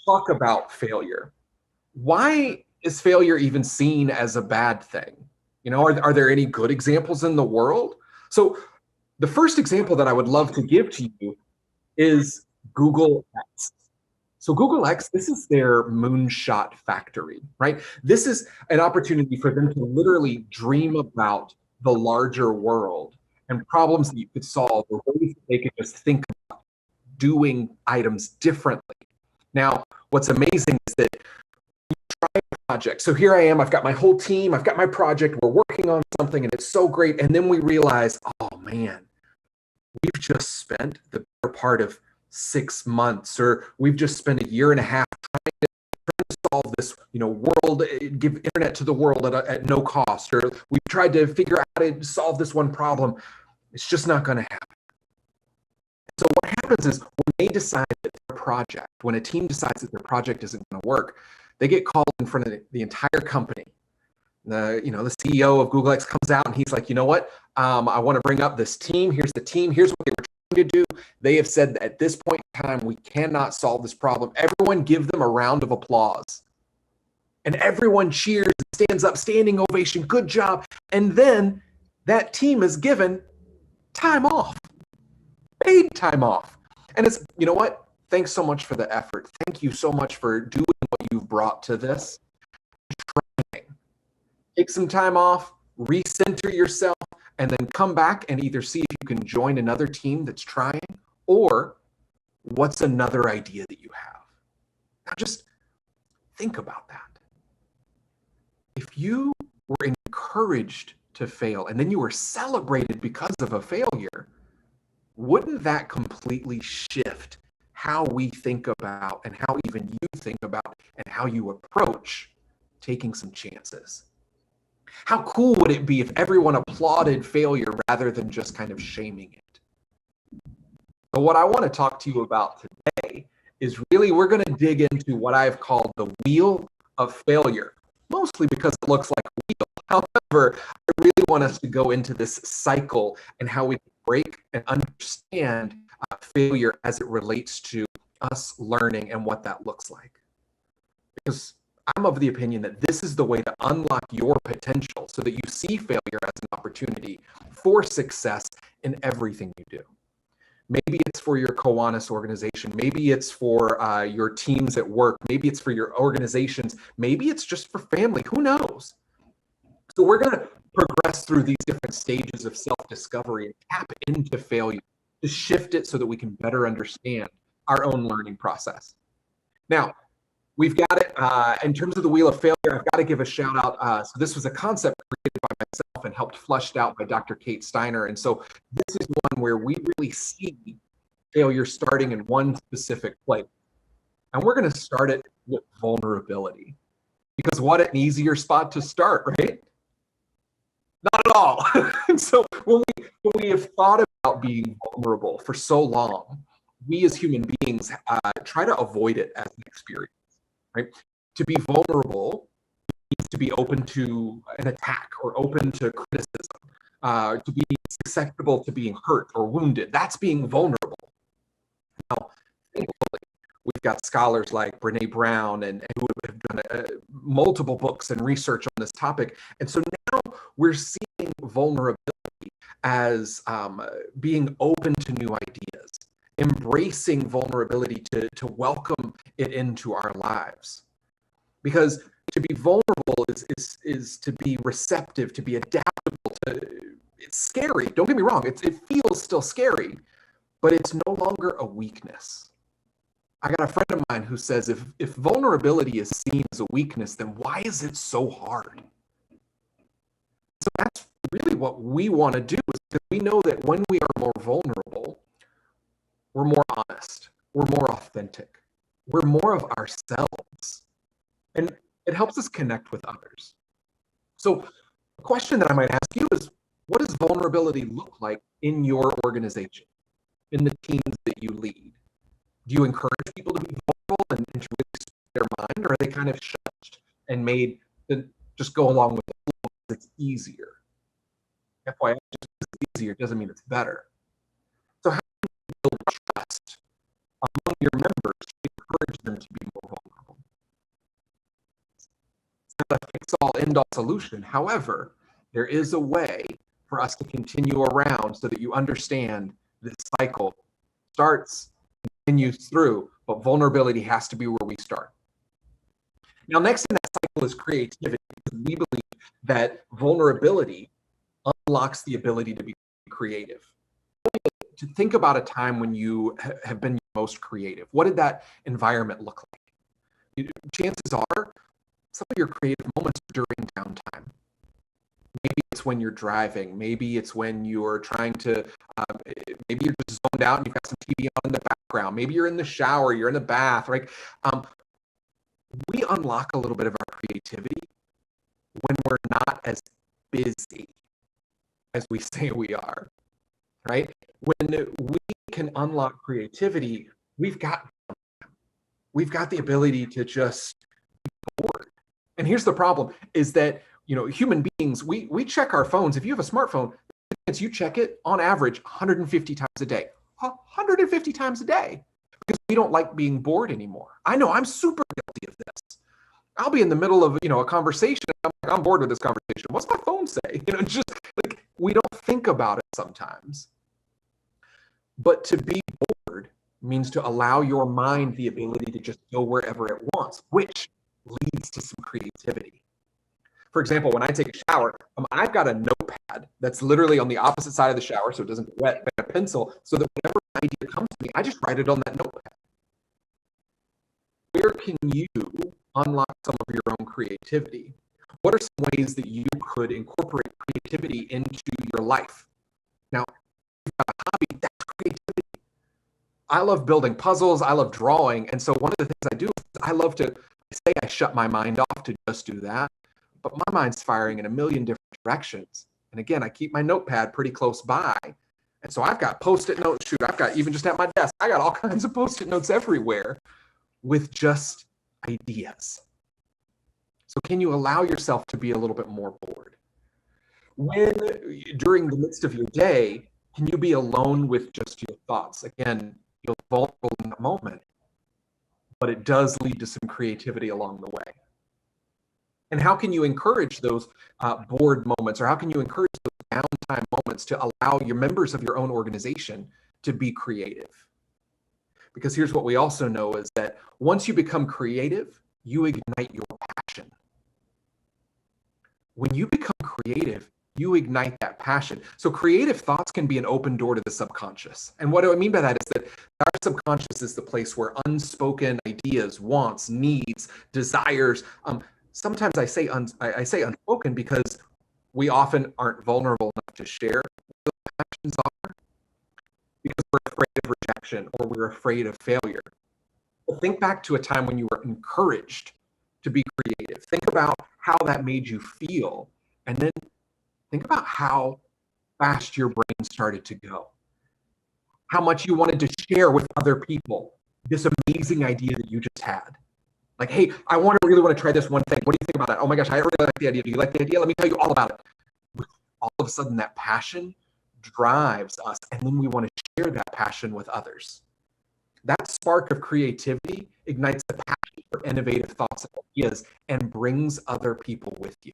talk about failure. Why is failure even seen as a bad thing? Are there any good examples in the world? So the first example that I would love to give to you is Google X. So Google X, this is their moonshot factory, right? This is an opportunity for them to literally dream about the larger world and problems that you could solve, or ways that they could just think about doing items differently. Now, what's amazing is that you try a project. So here I am, I've got my whole team, I've got my project, we're working on something, and it's so great. And then we realize, oh man, we've just spent the better part of 6 months, or we've just spent a year and a half trying to solve this, world, give internet to the world at no cost, or we've tried to figure out how to solve this one problem. It's just not going to happen. So what happens is when they decide that their project, when a team decides that their project isn't going to work, they get called in front of the entire company. The CEO of Google X comes out and he's like, you know what? I want to bring up this team. Here's the team. Here's what they were trying to do. They have said that at this point in time, we cannot solve this problem. Everyone give them a round of applause. And everyone cheers and stands up, standing ovation. Good job. And then that team is given time off, paid time off. And it's, you know what? Thanks so much for the effort. Thank you so much for doing what you've brought to this. Take some time off, recenter yourself, and then come back and either see if you can join another team that's trying, or what's another idea that you have. Now just think about that. If you were encouraged to fail and then you were celebrated because of a failure, wouldn't that completely shift how we think about, and how even you think about, and how you approach taking some chances? How cool would it be if everyone applauded failure rather than just kind of shaming it? So what I want to talk to you about today is really, we're going to dig into what I've called the wheel of failure, mostly because it looks like a wheel. However, I really want us to go into this cycle and how we break and understand failure as it relates to us learning and what that looks like. Because I'm of the opinion that this is the way to unlock your potential, so that you see failure as an opportunity for success in everything you do. Maybe it's for your Kiwanis organization. Maybe it's for your teams at work. Maybe it's for your organizations. Maybe it's just for family. Who knows? So we're going to progress through these different stages of self-discovery and tap into failure to shift it so that we can better understand our own learning process. Now, we've got it in terms of the wheel of failure. I've got to give a shout out. So this was a concept created by myself and helped fleshed out by Dr. Kate Steiner. And so this is one where we really see failure starting in one specific place. And we're going to start it with vulnerability, because what an easier spot to start, right? Not at all. And so when we have thought about being vulnerable for so long, we as human beings try to avoid it as an experience. Right? To be vulnerable means to be open to an attack or open to criticism, to be susceptible to being hurt or wounded. That's being vulnerable. Now, thankfully, we've got scholars like Brene Brown and who have done multiple books and research on this topic. And so now we're seeing vulnerability as being open to new ideas, embracing vulnerability to welcome it into our lives. Because to be vulnerable is to be receptive, to be adaptable. It's scary. Don't get me wrong. It feels still scary, but it's no longer a weakness. I got a friend of mine who says if vulnerability is seen as a weakness, then why is it so hard? So that's really what we want to do, is because we know that when we are more vulnerable, we're more honest, we're more authentic, we're more of ourselves, and it helps us connect with others. So a question that I might ask you is, what does vulnerability look like in your organization, in the teams that you lead? Do you encourage people to be vulnerable and to really speak their mind, or are they kind of shut and made to just go along with it because it's easier? FYI, just because it's easier doesn't mean it's better. So how do you build trust among your members to encourage them to be more not a fix-all, end-all solution. However, there is a way for us to continue around so that you understand this cycle starts, continues through, but vulnerability has to be where we start. Now, next in that cycle is creativity. We believe that vulnerability unlocks the ability to be creative. To think about a time when you have been most creative. What did that environment look like? Chances are some of your creative moments are during downtime. Maybe it's when you're driving. Maybe it's when you're trying to, maybe you're just zoned out and you've got some TV on in the background. Maybe you're in the shower, you're in the bath, right? We unlock a little bit of our creativity when we're not as busy as we say we are, right? When we can unlock creativity, we've got the ability to just be bored. And here's the problem is that, human beings, we check our phones. If you have a smartphone, you check it on average 150 times a day. 150 times a day. Because we don't like being bored anymore. I know I'm super guilty of this. I'll be in the middle of, a conversation. I'm bored with this conversation. What's my phone say? Just like we don't think about it sometimes. But to be bored means to allow your mind the ability to just go wherever it wants, which leads to some creativity. For example, when I take a shower, I've got a notepad that's literally on the opposite side of the shower so it doesn't get wet, and a pencil so that whenever an idea comes to me, I just write it on that notepad. Where can you unlock some of your own creativity? What are some ways that you could incorporate creativity into your life? Now, if you've got a hobby, that's creativity. I love building puzzles. I love drawing. And so one of the things I do is I love to say I shut my mind off to just do that. But my mind's firing in a million different directions. And again, I keep my notepad pretty close by. And so I've got Post-it notes. Shoot, I've got even just at my desk, I got all kinds of Post-it notes everywhere with just ideas. So can you allow yourself to be a little bit more bored? When, during the midst of your day, can you be alone with just your thoughts? Again, you're vulnerable in that moment, but it does lead to some creativity along the way. And how can you encourage those bored moments, or how can you encourage those downtime moments to allow your members of your own organization to be creative? Because here's what we also know is that once you become creative, you ignite your passion. When you become creative, you ignite that passion. So creative thoughts can be an open door to the subconscious. And what do I mean by that is that our subconscious is the place where unspoken ideas, wants, needs, desires, sometimes I say unspoken because we often aren't vulnerable enough to share what those passions are because we're afraid of rejection or we're afraid of failure. But think back to a time when you were encouraged to be creative. Think about how that made you feel, and then think about how fast your brain started to go. How much you wanted to share with other people this amazing idea that you just had. Like, hey, I really want to try this one thing. What do you think about it? Oh my gosh, I really like the idea. Do you like the idea? Let me tell you all about it. All of a sudden, that passion drives us, and then we want to share that passion with others. That spark of creativity ignites the passion for innovative thoughts and ideas and brings other people with you.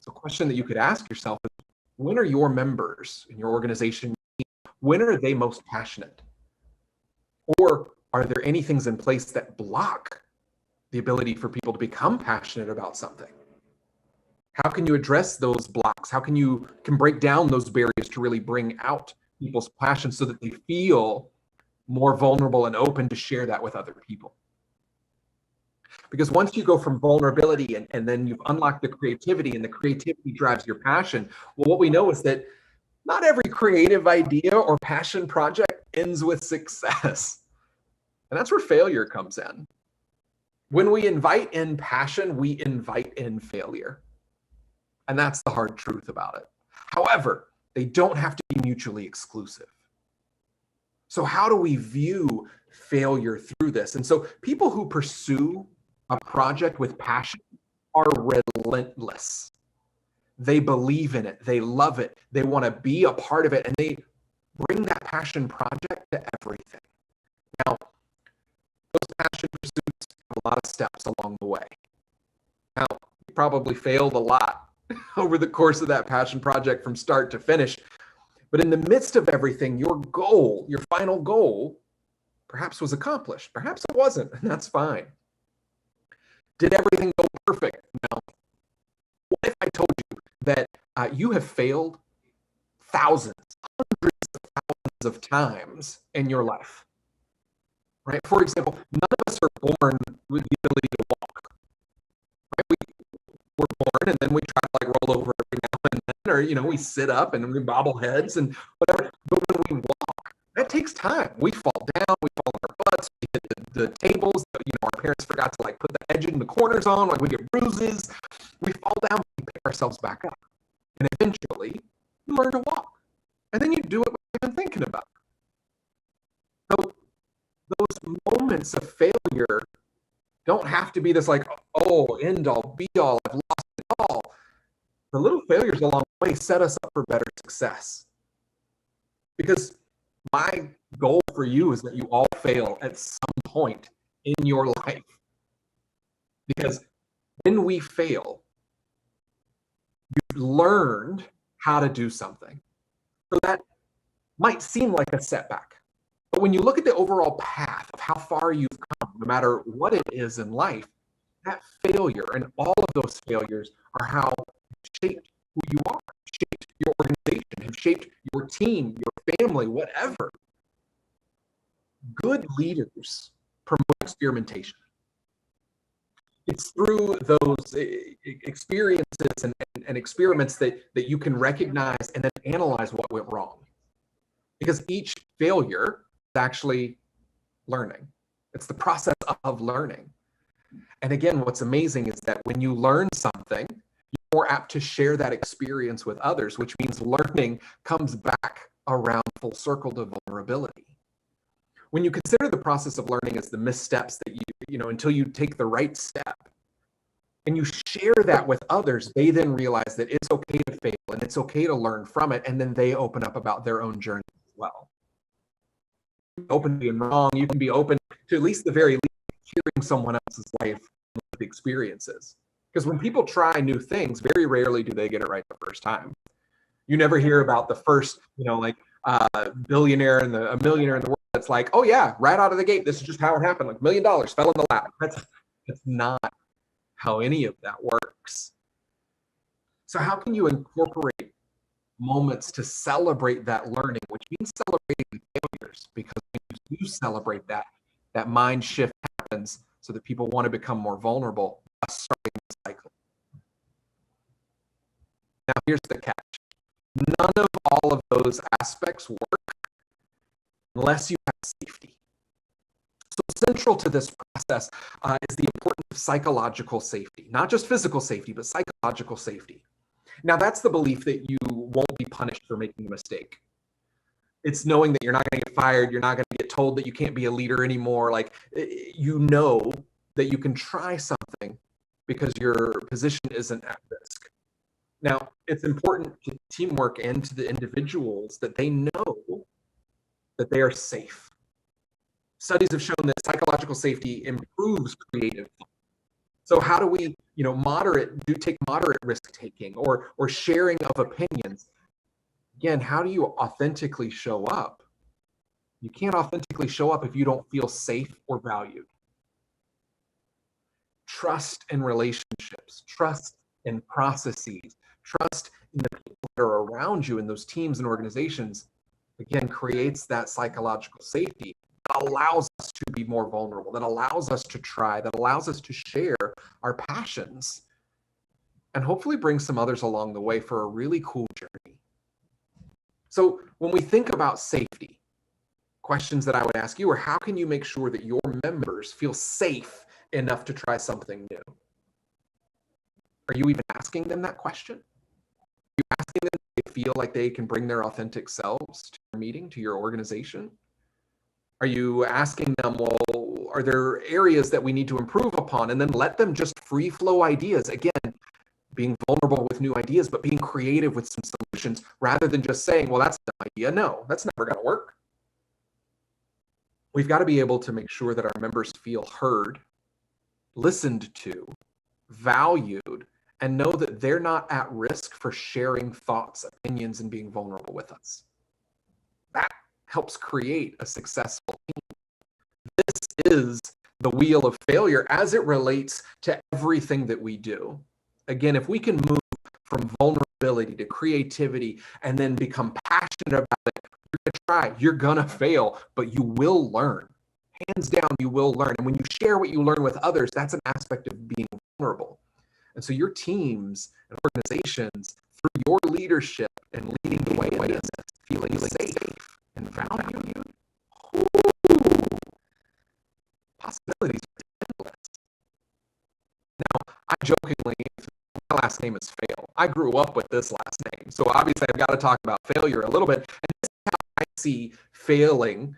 So a question that you could ask yourself is, when are your members in your organization, when are they most passionate? Or are there any things in place that block the ability for people to become passionate about something? How can you address those blocks? How can you break down those barriers to really bring out people's passion so that they feel more vulnerable and open to share that with other people? Because once you go from vulnerability and then you've unlocked the creativity, and the creativity drives your passion, well, what we know is that not every creative idea or passion project ends with success. And that's where failure comes in. When we invite in passion, we invite in failure. And that's the hard truth about it. However, they don't have to be mutually exclusive. So how do we view failure through this? And so people who pursue a project with passion are relentless. They believe in it. They love it. They want to be a part of it. And they bring that passion project to everything. Now, those passion pursuits have a lot of steps along the way. Now, you probably failed a lot over the course of that passion project from start to finish. But in the midst of everything, your goal, your final goal, perhaps was accomplished. Perhaps it wasn't, and that's fine. Did everything go perfect? No. What if I told you that you have failed thousands, hundreds of thousands of times in your life? Right? For example, none of us are born with the ability to walk. Right? We're born and then we try to like roll over every now and then, or we sit up and we bobble heads and whatever. But when we walk, that takes time. We fall down, we fall on our butts, we hit the tables. Our parents forgot to like put the edge in the corners on, like we get bruises. We fall down, we pick ourselves back up, and eventually you learn to walk, and then you do it without even thinking about it. So those moments of failure don't have to be this like, oh, end all, be all, I've lost it all. The little failures along the way set us up for better success. Because my goal for you is that you all fail at some point in your life. Because when we fail, you've learned how to do something. So that might seem like a setback. But when you look at the overall path of how far you've come, no matter what it is in life, that failure and all of those failures are how shaped who you are, shaped your organization, have shaped your team, your family, whatever. Good leaders promote experimentation. It's through those experiences and experiments that you can recognize and then analyze what went wrong. Because each failure is actually learning. It's the process of learning. And again, what's amazing is that when you learn something, you're more apt to share that experience with others, which means learning comes back around full circle to vulnerability. When you consider the process of learning as the missteps that until you take the right step, and you share that with others, they then realize that it's okay to fail and it's okay to learn from it, and then they open up about their own journey as well. Open to being wrong, you can be open to at least the very least hearing someone else's life experiences. Because when people try new things, very rarely do they get it right the first time. You never hear about the first, billionaire and a millionaire in the world that's like, oh yeah, right out of the gate, this is just how it happened. Like $1 million fell in the lap. That's not how any of that works. So how can you incorporate moments to celebrate that learning, which means celebrating failures? Because when you do celebrate that mind shift happens so that people want to become more vulnerable, thus starting the cycle. Now here's the catch. None of all of those aspects work unless you have safety. So central to this process is the importance of psychological safety, not just physical safety, but psychological safety. Now that's the belief that you won't be punished for making a mistake. It's knowing that you're not going to get fired, you're not going to get told that you can't be a leader anymore. Like, you know that you can try something because your position isn't at risk. Now, it's important to teamwork and to the individuals that they know that they are safe. Studies have shown that psychological safety improves creative thought. So how do we, take moderate risk taking or sharing of opinions? Again, how do you authentically show up? You can't authentically show up if you don't feel safe or valued. Trust in relationships, trust in processes, trust in the people that are around you in those teams and organizations, again, creates that psychological safety that allows us to be more vulnerable, that allows us to try, that allows us to share our passions, and hopefully bring some others along the way for a really cool journey. So when we think about safety, questions that I would ask you are, how can you make sure that your members feel safe enough to try something new? Are you even asking them that question? Are you asking them if they feel like they can bring their authentic selves to your meeting, to your organization? Are you asking them, well, are there areas that we need to improve upon? And then let them just free flow ideas. Again, being vulnerable with new ideas, but being creative with some solutions rather than just saying, well, that's an idea. No, that's never going to work. We've got to be able to make sure that our members feel heard, listened to, valued, and know that they're not at risk for sharing thoughts, opinions, and being vulnerable with us. That helps create a successful team. This is the wheel of failure as it relates to everything that we do. Again, if we can move from vulnerability to creativity and then become passionate about it, you're going to try, you're going to fail, but you will learn. Hands down, you will learn. And when you share what you learn with others, that's an aspect of being vulnerable. And so your teams and organizations, through your leadership and leading the way in this, feeling safe and valued, possibilities are endless. Now, I jokingly, my last name is Fail. I grew up with this last name. So obviously I've got to talk about failure a little bit. And this is how I see failing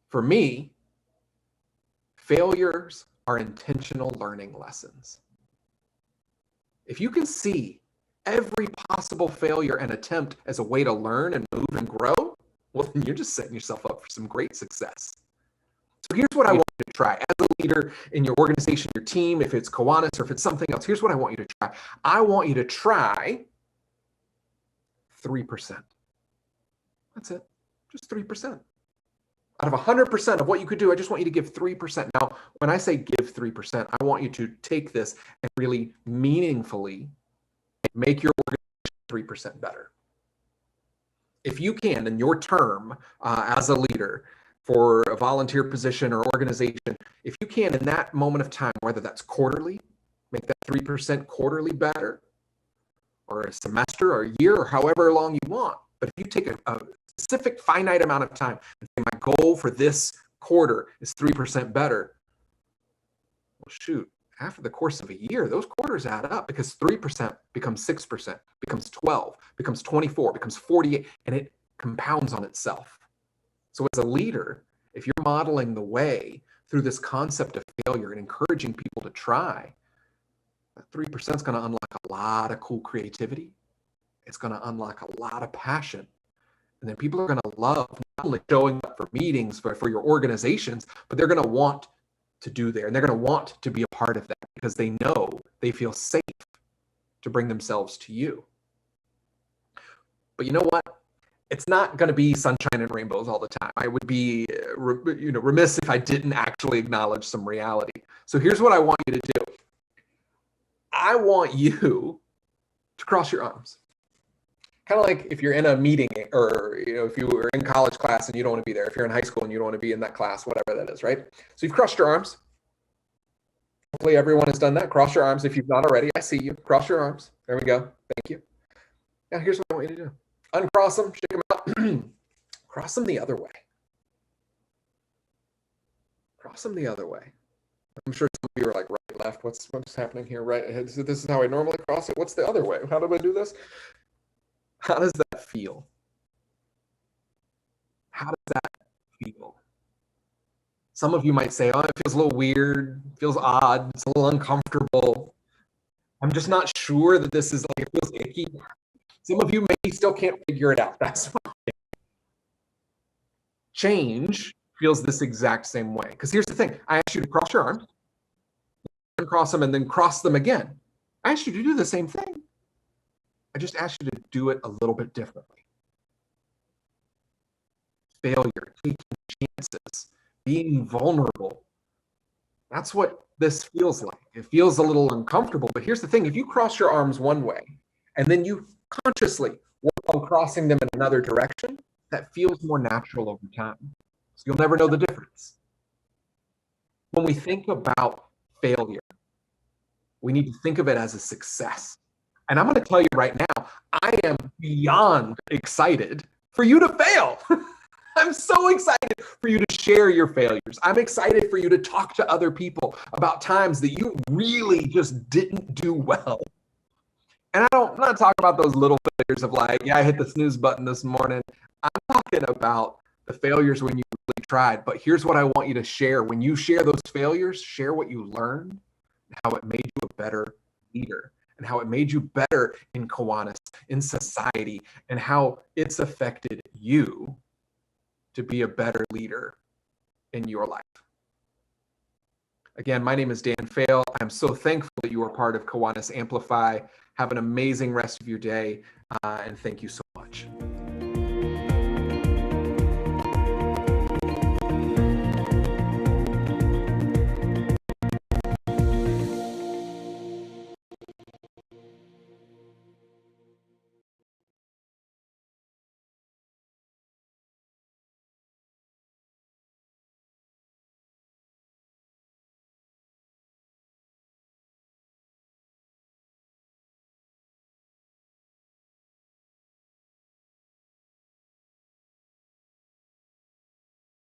for me. Failures are intentional learning lessons. If you can see every possible failure and attempt as a way to learn and move and grow, well, then you're just setting yourself up for some great success. So here's what I want you to try. As a leader in your organization, your team, if it's Kiwanis or if it's something else, here's what I want you to try. I want you to try 3%. That's it. Just 3%. Out of 100% of what you could do, I just want you to give 3%. Now, when I say give 3%, I want you to take this and really meaningfully make your organization 3% better. If you can, in your term as a leader for a volunteer position or organization, if you can, in that moment of time, whether that's quarterly, make that 3% quarterly better, or a semester or a year or however long you want. But if you take a specific finite amount of time and say, my goal for this quarter is 3% better, well, shoot, after the course of a year, those quarters add up because 3% becomes 6%, becomes 12, becomes 24, becomes 48, and it compounds on itself. So as a leader, if you're modeling the way through this concept of failure and encouraging people to try, that 3% is going to unlock a lot of cool creativity. It's going to unlock a lot of passion. And then people are going to love not only showing up for meetings for your organizations, but they're going to want to do there. And they're going to want to be a part of that because they know they feel safe to bring themselves to you. But you know what? It's not going to be sunshine and rainbows all the time. I would be remiss if I didn't actually acknowledge some reality. So here's what I want you to do. I want you to cross your arms. Kind of like if you're in a meeting or if you were in college class and you don't want to be there, if you're in high school and you don't want to be in that class, whatever that is, right? So you've crossed your arms. Hopefully everyone has done that. Cross your arms if you've not already. I see you. Cross your arms. There we go. Thank you. Now here's what I want you to do. Uncross them, shake them out, cross them the other way. Cross them the other way. I'm sure some of you are like, right, left, what's happening here, right? This is how I normally cross it. What's the other way? How do I do this? How does that feel? How does that feel? Some of you might say, oh, it feels a little weird, feels odd, it's a little uncomfortable. I'm just not sure that this is like, it feels icky. Some of you maybe still can't figure it out. That's fine. Change feels this exact same way. Because here's the thing. I asked you to cross your arms, uncross them, and then cross them again. I asked you to do the same thing. I just asked you to do it a little bit differently. Failure, taking chances, being vulnerable. That's what this feels like. It feels a little uncomfortable. But here's the thing. If you cross your arms one way, and then you consciously work on crossing them in another direction, that feels more natural over time. So you'll never know the difference. When we think about failure, we need to think of it as a success. And I'm going to tell you right now, I am beyond excited for you to fail. I'm so excited for you to share your failures. I'm excited for you to talk to other people about times that you really just didn't do well. And I'm not talking about those little failures of like, yeah, I hit the snooze button this morning. I'm talking about the failures when you really tried. But here's what I want you to share. When you share those failures, share what you learned, how it made you a better leader, and how it made you better in Kiwanis, in society, and how it's affected you to be a better leader in your life. Again, my name is Dan Fail. I'm so thankful that you are part of Kiwanis Amplify. Have an amazing rest of your day, and thank you so much.